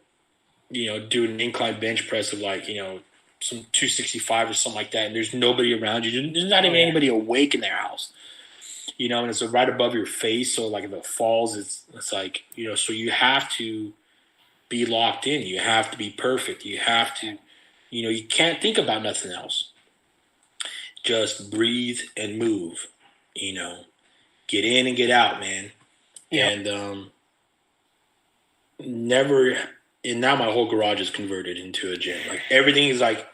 do an incline bench press of like, some 265 or something like that, and there's nobody around you. There's not even anybody awake in their house. And it's right above your face. So like if it falls, it's like, so you have to be locked in. You have to be perfect. You have to, you can't think about nothing else. Just breathe and move, get in and get out, man. Yep. And now my whole garage is converted into a gym. Like everything is like,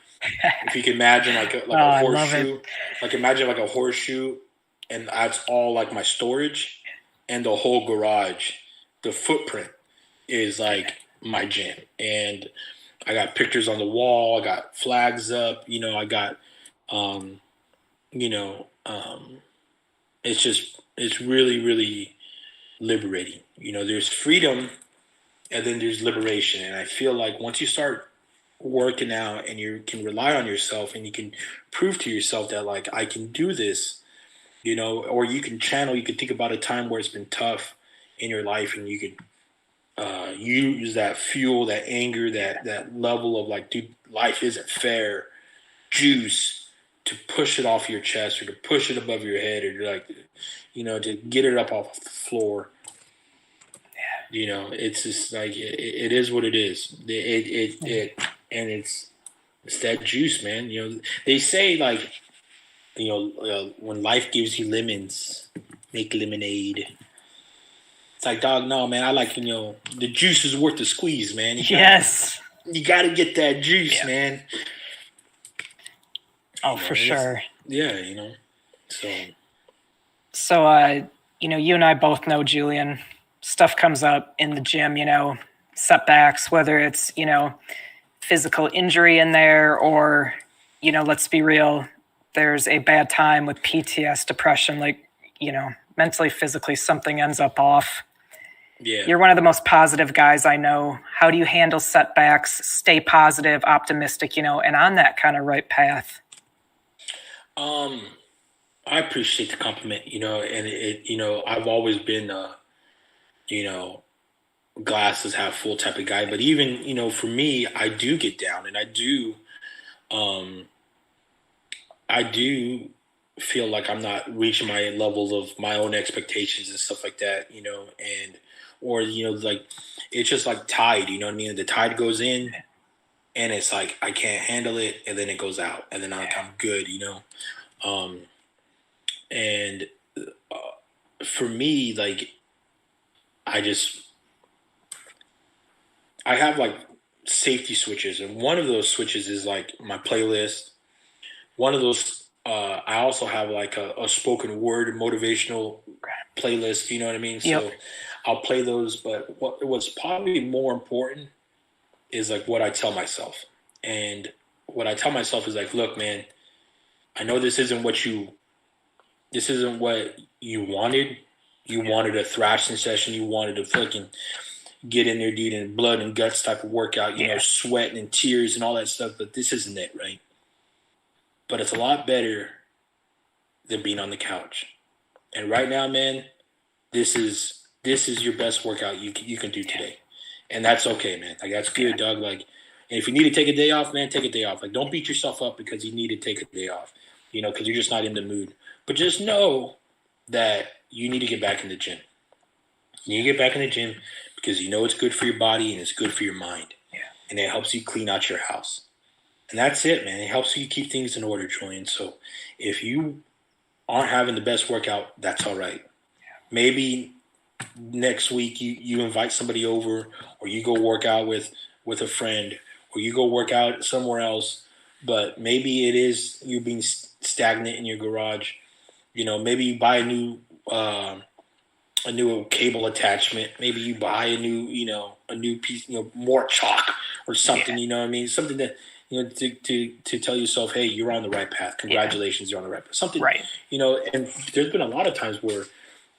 if you can imagine like a horseshoe, like imagine like a horseshoe, and that's all like my storage. and the whole garage, the footprint is like my gym. And I got pictures on the wall. I got flags up. I got, you know, it's really, really liberating. There's freedom and then there's liberation. And I feel like once you start working out and you can rely on yourself and you can prove to yourself that like, I can do this, or you can think about a time where it's been tough in your life and you could use that fuel, that anger, that level of like, dude, life isn't fair, juice to push it off your chest or to push it above your head or like, to get it up off the floor. It's just like, it is what it is. And it's that juice, man. They say like, when life gives you lemons, make lemonade. It's like, dog, no, man. I like, the juice is worth the squeeze, man. You got to get that juice, man. Oh, for sure. Yeah, So, you and I both know, Julian, stuff comes up in the gym, setbacks, whether it's, physical injury in there or, let's be real, there's a bad time with PTS, depression, like, mentally, physically, something ends up off. Yeah. You're one of the most positive guys I know. How do you handle setbacks, stay positive, optimistic, and on that kind of right path? I appreciate the compliment, and I've always been, glasses half full type of guy, but even, for me, I do get down and I do feel like I'm not reaching my level of my own expectations and stuff like that, or like, it's just like tide, you know what I mean? The tide goes in and it's like, I can't handle it. And then it goes out and then I'm good, and for me, like, I have like safety switches, and one of those switches is like my playlist. One of those, I also have like a spoken word motivational playlist. You know what I mean? Yep. So I'll play those. But what's probably more important is like what I tell myself. And what I tell myself is like, look, man, I know this isn't what you wanted. You wanted a thrashing session. You wanted to fucking get in there, dude, and blood and guts type of workout, sweating and tears and all that stuff. But this isn't it, right? But it's a lot better than being on the couch. And right now, man, this is your best workout you can do today. And that's okay, man. Like, that's good, dog. Like, and if you need to take a day off, man, take a day off. Like, don't beat yourself up because you need to take a day off, because you're just not in the mood. But just know that you need to get back in the gym. You need to get back in the gym because it's good for your body and it's good for your mind. Yeah. And it helps you clean out your house. And that's it, man. It helps you keep things in order, Julian. So if you aren't having the best workout, that's all right. Yeah. Maybe next week you invite somebody over, or you go work out with a friend, or you go work out somewhere else. But maybe it is you being stagnant in your garage. Maybe you buy a new cable attachment. Maybe you buy a new piece, more chalk or something. You know what I mean? Something that to tell yourself, hey, you're on the right path. Congratulations, you're on the right path. Something, right. And there's been a lot of times where,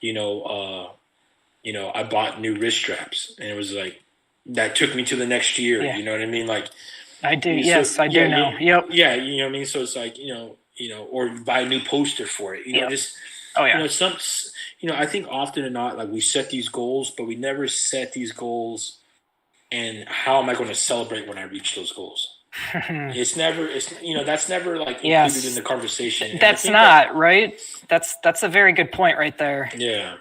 I bought new wrist straps, and it was like that took me to the next year. Yeah. You know what I mean? Like, I do. Yes, I do know. Yep. Yeah, you know what I mean. So it's like or buy a new poster for it. Just. Oh yeah. I think often or not, like, we set these goals, but we never set these goals. And how am I going to celebrate when I reach those goals? That's never like included in the conversation. That's not right. That's a very good point right there. Yeah.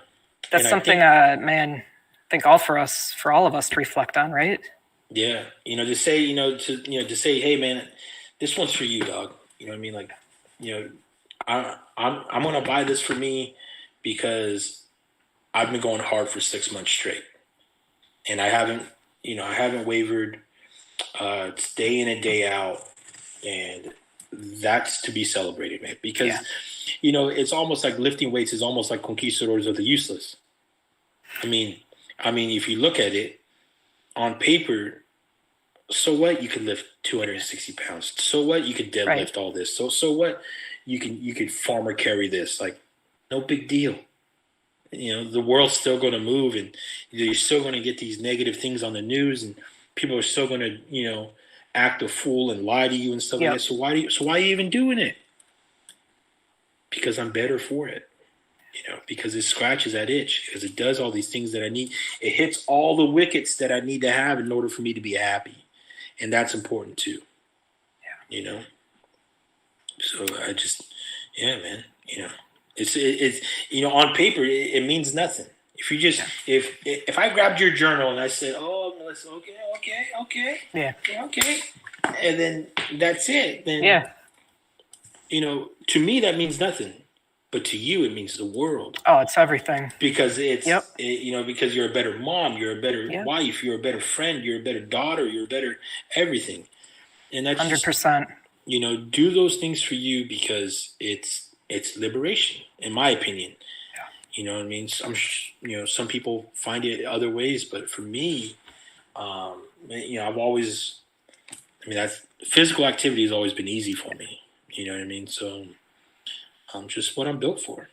That's something, man, I think all of us to reflect on, right? Yeah. To say, to say, hey, man, this one's for you, dog. You know what I mean? Like, I'm going to buy this for me because I've been going hard for 6 months straight, and I haven't wavered. It's day in and day out, and that's to be celebrated, man. Because, it's almost like lifting weights is almost like conquistadors of the useless. I mean, if you look at it on paper, so what? You could lift 260 pounds. So what? You could deadlift Right. all this. So what? You could farmer carry this. Like, no big deal. The world's still going to move, and you're still going to get these negative things on the news, and people are still going to, act a fool and lie to you and stuff like Yep. that. So why are you even doing it? Because I'm better for it. Because it scratches that itch, because it does all these things that I need. It hits all the wickets that I need to have in order for me to be happy. And that's important too. Yeah. So I just, yeah, man, it's on paper, it means nothing. If you just, if I grabbed your journal and I said, oh, Melissa, okay. Yeah. Okay. And then that's it. Then, Yeah. To me, that means nothing. But to you, it means the world. Oh, it's everything. Because it's, Yep. Because you're a better mom, you're a better Yep. wife, you're a better friend, you're a better daughter, you're a better everything. And that's 100%. do those things for you, because it's liberation, in my opinion. Yeah. You know what I mean? Some people find it other ways, but for me, I've always, that's physical activity has always been easy for me. You know what I mean? So just what I'm built for.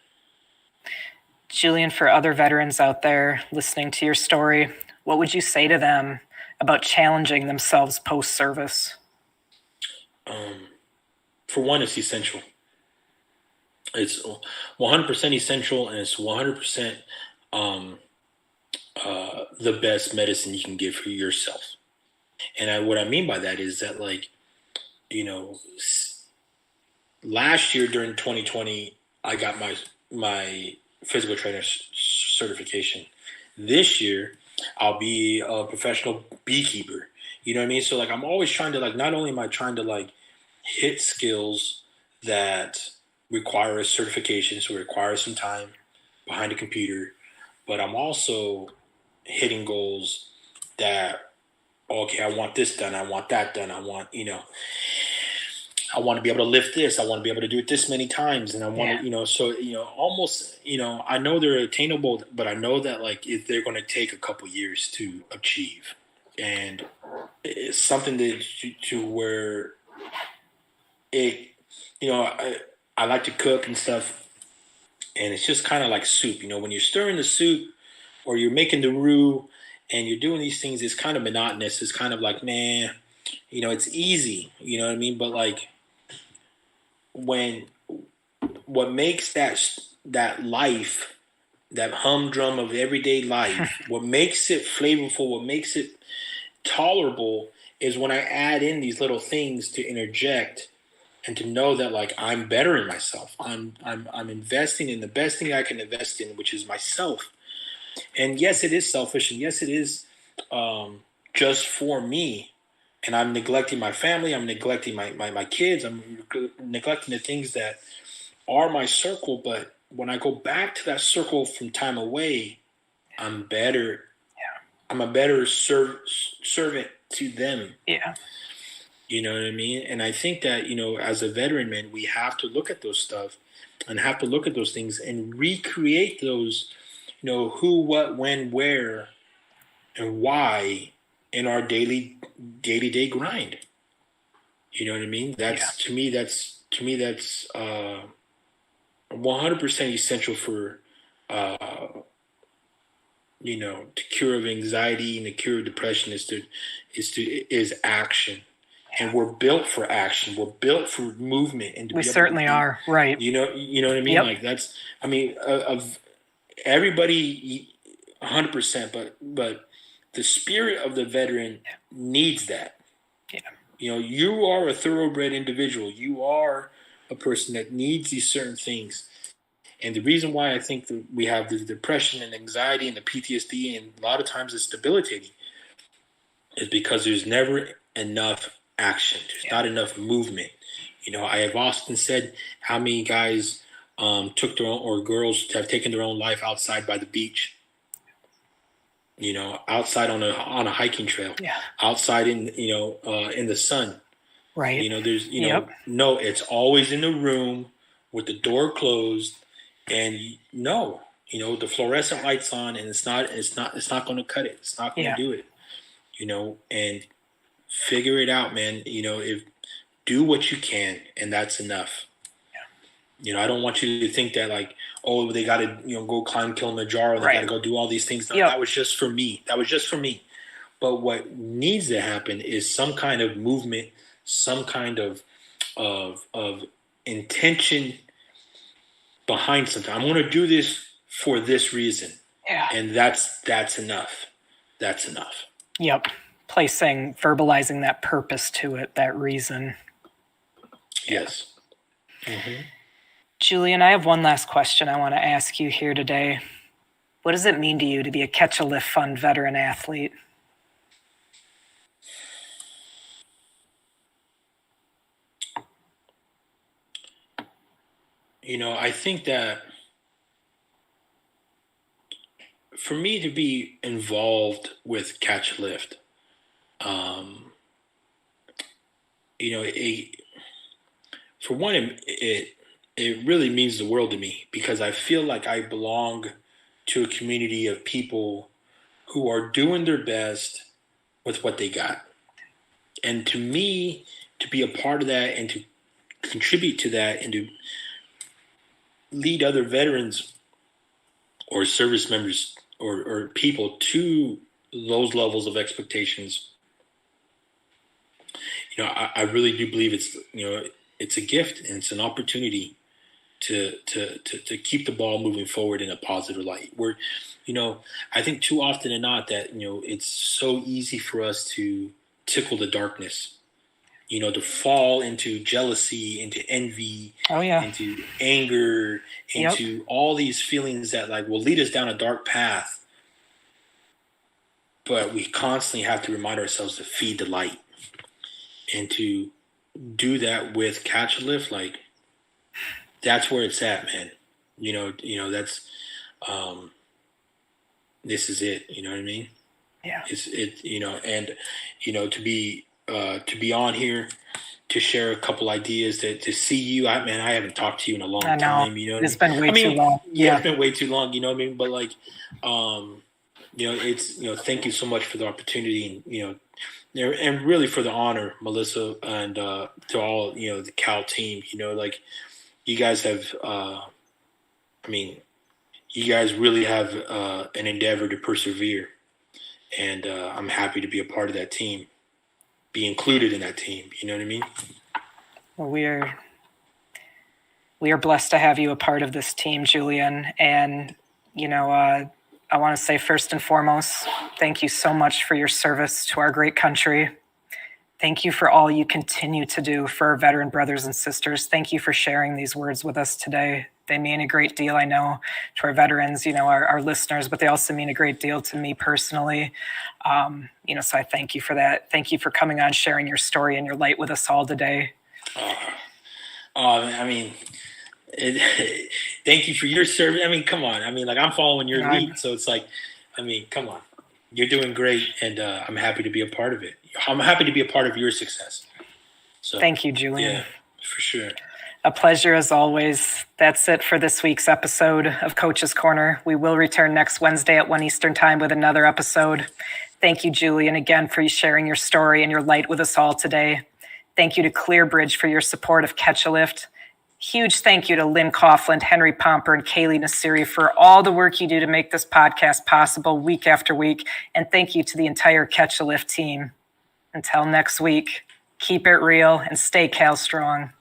Julian, for other veterans out there listening to your story, what would you say to them about challenging themselves post-service? For one, it's essential. It's 100% essential, and it's 100% the best medicine you can give for yourself. And what I mean by that is that, last year during 2020, I got my physical trainer certification. This year, I'll be a professional beekeeper. You know what I mean? So I'm always trying to not only am I trying to hit skills that require a certification, so require some time behind a computer, but I'm also hitting goals that, okay, I want this done, I want that done, I want to be able to lift this, I want to be able to do it this many times, and I want to, almost, I know they're attainable, but I know that if they're going to take a couple years to achieve, and it's something to where it, I like to cook and stuff, and it's just kind of like soup. When you're stirring the soup or you're making the roux and you're doing these things, it's kind of monotonous. It's kind of man, it's easy. You know what I mean? But what makes that life, that humdrum of everyday life, what makes it flavorful, what makes it tolerable, is when I add in these little things to interject. And to know that I'm better in myself. I'm investing in the best thing I can invest in, which is myself. And yes, it is selfish, and yes, it is just for me. And I'm neglecting my family. I'm neglecting my kids. I'm neglecting the things that are my circle. But when I go back to that circle from time away, I'm better. Yeah. I'm a better servant to them. Yeah. You know what I mean? And I think that, as a veteran, man, we have to look at those stuff and have to look at those things and recreate those, who, what, when, where, and why in our day-to-day grind. You know what I mean? To me, that's 100% essential for, the cure of anxiety and the cure of depression is action. And we're built for action. We're built for movement. And we certainly are, right? You know what I mean? Yep. Of everybody, 100%. But the spirit of the veteran needs that. Yeah. You are a thoroughbred individual. You are a person that needs these certain things. And the reason why I think that we have the depression and anxiety and the PTSD, and a lot of times it's debilitating, is because there's never enough action. There's not enough movement. I have often said how many guys took their own, or girls have taken their own life outside by the beach. Outside on a hiking trail. Yeah. Outside in the sun. Right. There's no, it's always in the room with the door closed, and The fluorescent lights on, and it's not going to cut it. It's not going to do it. And figure it out, man. If do what you can, and that's enough. I don't want you to think that like, oh, they got to go climb Kilimanjaro. They got to go do all these things. No, that was just for me. But what needs to happen is some kind of movement, some kind of intention behind something. I'm going to do this for this reason. Yeah. And that's enough. That's enough. Yep. Verbalizing that purpose to it, that reason. Yes. Mm-hmm. Julian, I have one last question I want to ask you here today. What does it mean to you to be a Catch a Lift Fund veteran athlete? I think that for me to be involved with Catch a Lift, for one, it really means the world to me because I feel like I belong to a community of people who are doing their best with what they got. And to me, to be a part of that and to contribute to that and to lead other veterans or service members or people to those levels of expectations, I really do believe it's a gift and it's an opportunity to keep the ball moving forward in a positive light. Where, I think too often than not that, it's so easy for us to tickle the darkness, to fall into jealousy, into envy, into anger, into all these feelings that like will lead us down a dark path. But we constantly have to remind ourselves to feed the light and to do that with Catch a Lift. Like that's where it's at, man. That's, this is it. You know what I mean? Yeah. To be on here, to share a couple ideas, to see you. I haven't talked to you in a long time. It's been way too long. Yeah, it's been way too long. You know what I mean? But like, it's thank you so much for the opportunity, and really for the honor, Melissa, and to all the Cal team. Like you guys have. You guys really have an endeavor to persevere, and I'm happy to be a part of that team. Be included in that team. You know what I mean? Well, we are blessed to have you a part of this team, Julian. And, I want to say first and foremost, thank you so much for your service to our great country. Thank you for all you continue to do for our veteran brothers and sisters. Thank you for sharing these words with us today. They mean a great deal, I know, to our veterans, our listeners, but they also mean a great deal to me personally. So I thank you for that. Thank you for coming on, sharing your story and your light with us all today. Thank you for your service. Come on. I'm following your lead. So it's like, come on. You're doing great, and I'm happy to be a part of it. I'm happy to be a part of your success. So thank you, Julian. Yeah, for sure. A pleasure as always. That's it for this week's episode of Coach's Corner. We will return next Wednesday at 1 Eastern Time with another episode. Thank you, Julian, again for sharing your story and your light with us all today. Thank you to ClearBridge for your support of Catch a Lift. Huge thank you to Lynn Coughlin, Henry Pomper, and Kaylee Nasiri for all the work you do to make this podcast possible week after week. And thank you to the entire Catch a Lift team. Until next week, keep it real and stay Cal strong.